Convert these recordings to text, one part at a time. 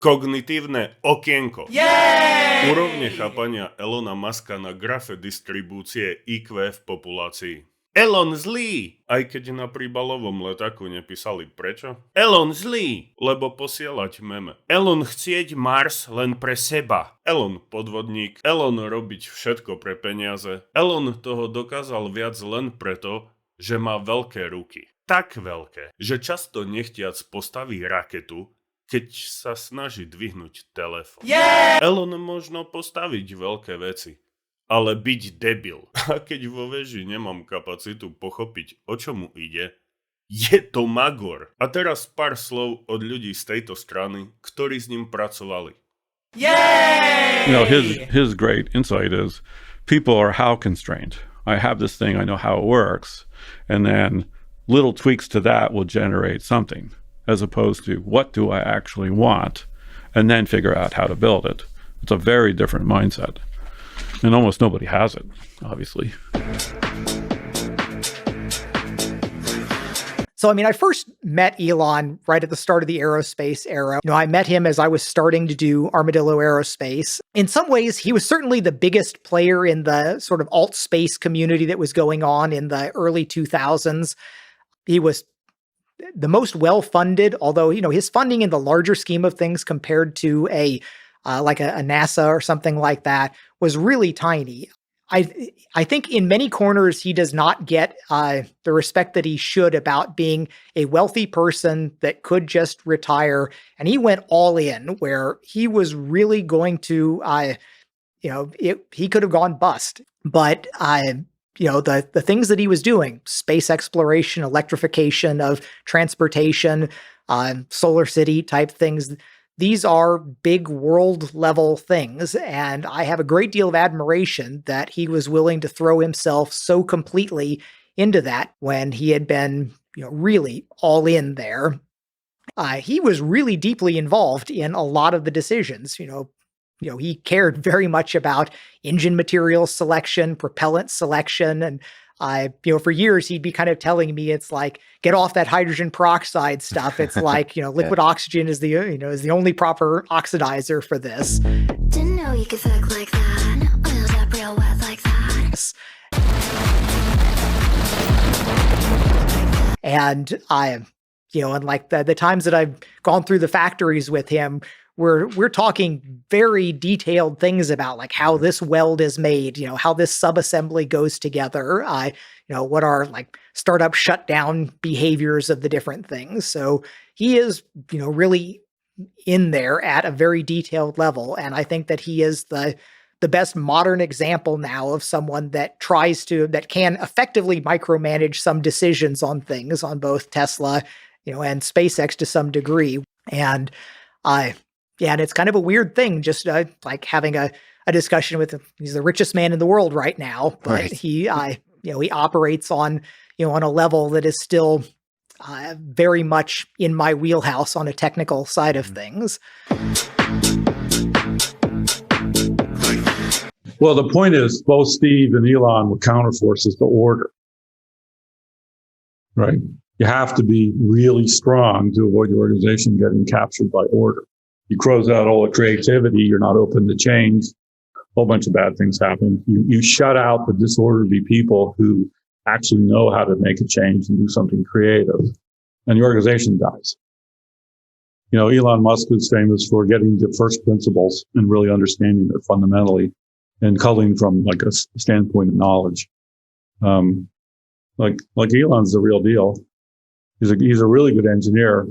Kognitívne okienko. Yay! Úrovne chápania Elona Muska na grafe distribúcie IQ v populácii. Elon zlý! Aj keď na príbalovom letáku nepísali prečo. Elon zlý, lebo posielať meme. Elon chcieť Mars len pre seba. Elon podvodník. Elon robiť všetko pre peniaze. Elon toho dokázal viac len preto, že má veľké ruky. Tak veľké, že často nechtiac postaví raketu, keď sa snaží dvihnúť telefón. Yeah! Elon možno postaviť veľké veci, ale byť debil. A keď vo veži nemám kapacitu pochopiť, o čo mu ide, je to magor. A teraz pár slov od ľudí z tejto strany, ktorí s ním pracovali. Yay! His great insight is people are how constrained. I have this thing, I know how it works, and then little tweaks to that will generate something, as opposed to what do I actually want, and then figure out how to build it. It's a very different mindset. And almost nobody has it, obviously. So, I first met Elon right at the start of the aerospace era. I met him as I was starting to do Armadillo Aerospace. In some ways, he was certainly the biggest player in the sort of alt space community that was going on in the early 2000s. He was the most well-funded, although, his funding in the larger scheme of things compared to a NASA or something like that was really tiny. I think in many corners, he does not get the respect that he should about being a wealthy person that could just retire. And he went all in where he was really going to, he could have gone bust. But the things that he was doing, space exploration, electrification of transportation, solar city type things, these are big world level things. And I have a great deal of admiration that he was willing to throw himself so completely into that when he had been, really all in there. He was really deeply involved in a lot of the decisions, he cared very much about engine material selection, propellant selection. And for years, he'd be kind of telling me, it's like, get off that hydrogen peroxide stuff. It's like, liquid oxygen is the only proper oxidizer for this. Didn't know you could fuck like that. Oiled up real wet like that. And and like the times that I've gone through the factories with him, we're talking very detailed things about like how this weld is made, how this subassembly goes together, what are like startup shutdown behaviors of the different things. So he is, really in there at a very detailed level. And I think that he is the best modern example now of someone that can effectively micromanage some decisions on things on both Tesla, and SpaceX to some degree. And and it's kind of a weird thing, just like having a discussion with him. He's the richest man in the world right now, but right. He operates on, on a level that is still very much in my wheelhouse on a technical side of things. Well, the point is both Steve and Elon were counterforces to order, right? You have to be really strong to avoid your organization getting captured by order. You close out all the creativity, you're not open to change, a whole bunch of bad things happen. You shut out the disorderly people who actually know how to make a change and do something creative, and the organization dies. Elon Musk is famous for getting to first principles and really understanding it fundamentally and culling from like a standpoint of knowledge. Like Elon's the real deal. He's a really good engineer.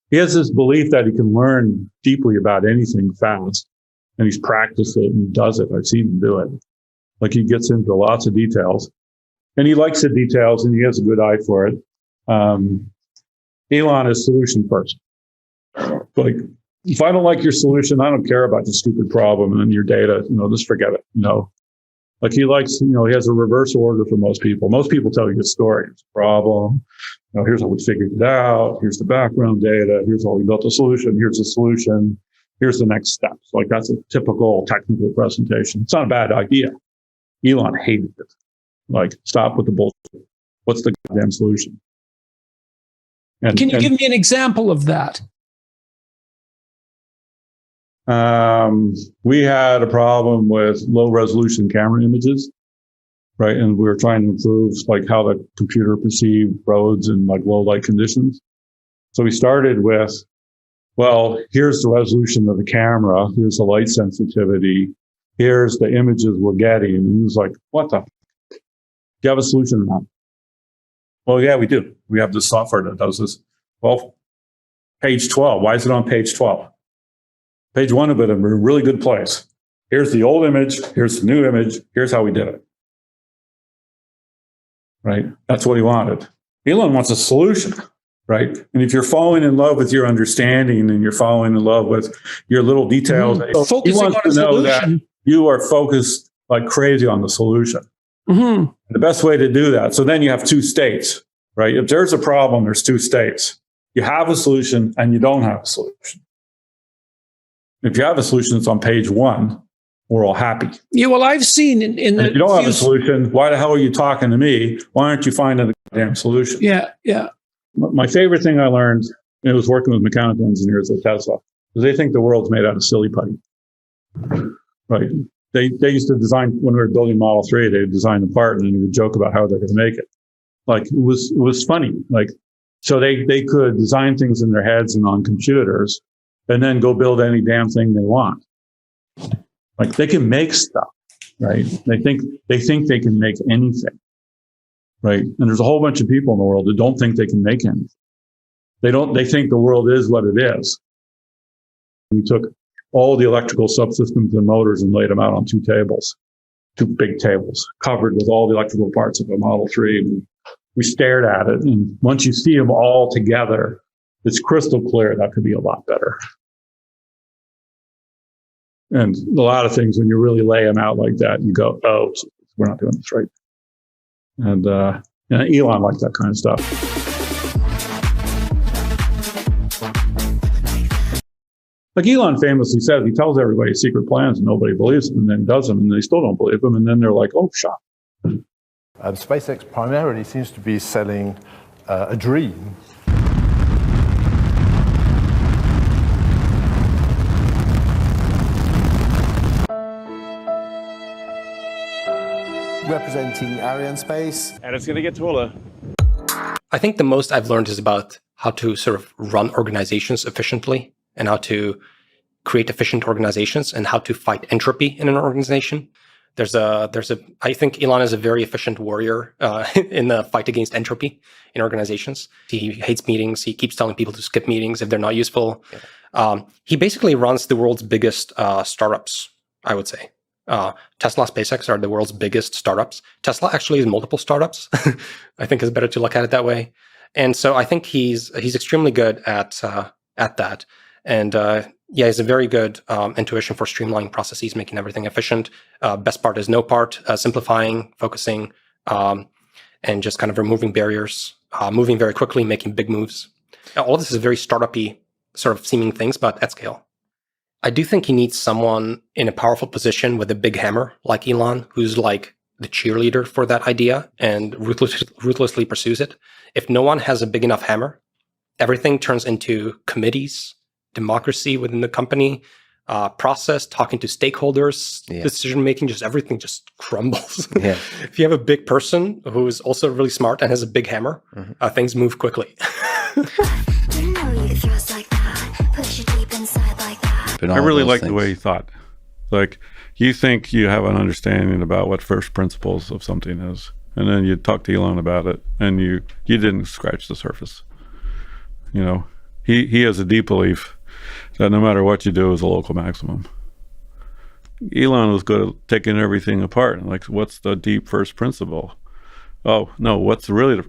He has this belief that he can learn deeply about anything fast, and he's practiced it and he does it. I've seen him do it. Like he gets into lots of details, and he likes the details, and he has a good eye for it. Elon is solution first. Like, if I don't like your solution, I don't care about the stupid problem and your data. Just forget it. Like he likes, he has a reverse order for most people. Most people tell you a story. It's a problem. Here's how we figured it out. Here's the background data. Here's how we built the solution. Here's the solution. Here's the next steps. Like that's a typical technical presentation. It's not a bad idea. Elon hated it. Like, stop with the bullshit. What's the goddamn solution? Can you give me an example of that? We had a problem with low resolution camera images, right? And we were trying to improve like how the computer perceived roads in like low light conditions. So we started with, well, here's the resolution of the camera. Here's the light sensitivity. Here's the images we're getting. And he was like, what the? Do you have a solution or not? Well, yeah, we do. We have this software that does this. Well, page 12. Why is it on page 12? Page 1 of it in a really good place. Here's the old image. Here's the new image. Here's how we did it. Right? That's what he wanted. Elon wants a solution, right? And if you're falling in love with your understanding and you're falling in love with your little details, he wants to know that you are focused like crazy on the solution. Mm-hmm. The best way to do that. So then you have two states, right? If there's a problem, there's two states. You have a solution and you don't have a solution. If you have a solution, it's on page 1. We're all happy. Yeah, well, I've seen in the... If you don't have a solution, why the hell are you talking to me? Why aren't you finding a damn solution? Yeah, yeah. My favorite thing I learned, it was working with mechanical engineers at Tesla, because they think the world's made out of silly putty. Right. They used to design, when we were building Model 3, they would design the part and then they would joke about how they're going to make it. Like, it was funny. Like, so they could design things in their heads and on computers and then go build any damn thing they want. Like, they can make stuff, right? They think they can make anything, right? And there's a whole bunch of people in the world that don't think they can make anything. They think the world is what it is. We took all the electrical subsystems and motors and laid them out on two big tables, covered with all the electrical parts of a Model 3. And we stared at it. And once you see them all together, it's crystal clear that could be a lot better. And a lot of things, when you really lay them out like that, you go, oh, we're not doing this right. And Elon liked that kind of stuff. Like Elon famously says, he tells everybody his secret plans and nobody believes him, and then does them, and they still don't believe him. And then they're like, oh, shock. SpaceX primarily seems to be selling a dream. Representing Arianespace. And it's going to get taller. I think the most I've learned is about how to sort of run organizations efficiently and how to create efficient organizations and how to fight entropy in an organization. I think Elon is a very efficient warrior in the fight against entropy in organizations. He hates meetings. He keeps telling people to skip meetings if they're not useful. Yeah. He basically runs the world's biggest startups, I would say. Tesla, SpaceX are the world's biggest startups. Tesla actually is multiple startups. I think it's better to look at it that way. And so I think he's extremely good at that. And he has a very good intuition for streamlining processes, making everything efficient. Best part is no part, simplifying, focusing, and just kind of removing barriers, moving very quickly, making big moves. All this is very startup-y sort of seeming things, but at scale. I do think he needs someone in a powerful position with a big hammer, like Elon, who's like the cheerleader for that idea and ruthlessly pursues it. If no one has a big enough hammer, everything turns into committees, democracy within the company, process, talking to stakeholders, decision-making, just everything just crumbles. Yeah. If you have a big person who's also really smart and has a big hammer, things move quickly. I really like the way he thought. Like, you think you have an understanding about what first principles of something is, and then you talk to Elon about it, and you didn't scratch the surface. You know, he has a deep belief that no matter what you do is a local maximum. Elon was good at taking everything apart and like, what's the deep first principle? Oh no, what's really that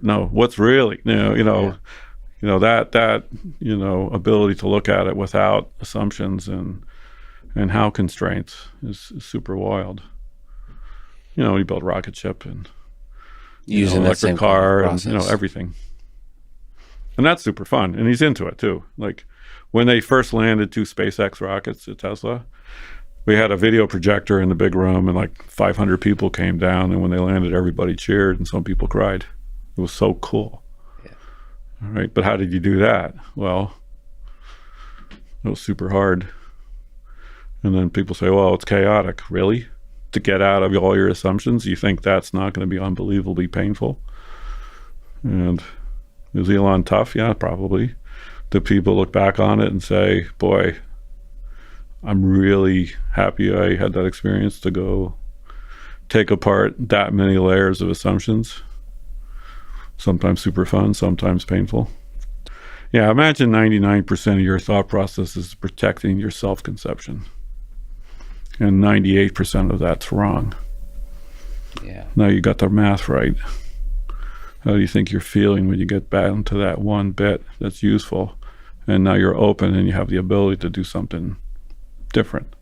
ability to look at it without assumptions and how constraints is super wild. You know, he built a rocket ship and using an electric car and everything. And that's super fun. And he's into it too. Like when they first landed 2 SpaceX rockets at Tesla, we had a video projector in the big room and like 500 people came down. And when they landed, everybody cheered and some people cried. It was so cool. All right, but how did you do that? Well, it was super hard. And then people say, well, it's chaotic. Really? To get out of all your assumptions, you think that's not going to be unbelievably painful? And is Elon tough? Yeah, probably. Do people look back on it and say, boy, I'm really happy I had that experience to go take apart that many layers of assumptions? Sometimes super fun, sometimes painful. Yeah, imagine 99% of your thought process is protecting your self-conception. And 98% of that's wrong. Yeah. Now you got the math right. How do you think you're feeling when you get back into that one bit that's useful? And now you're open and you have the ability to do something different.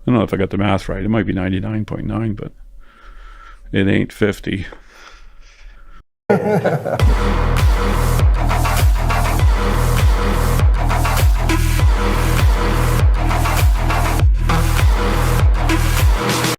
I don't know if I got the math right. It might be 99.9, but it ain't 50.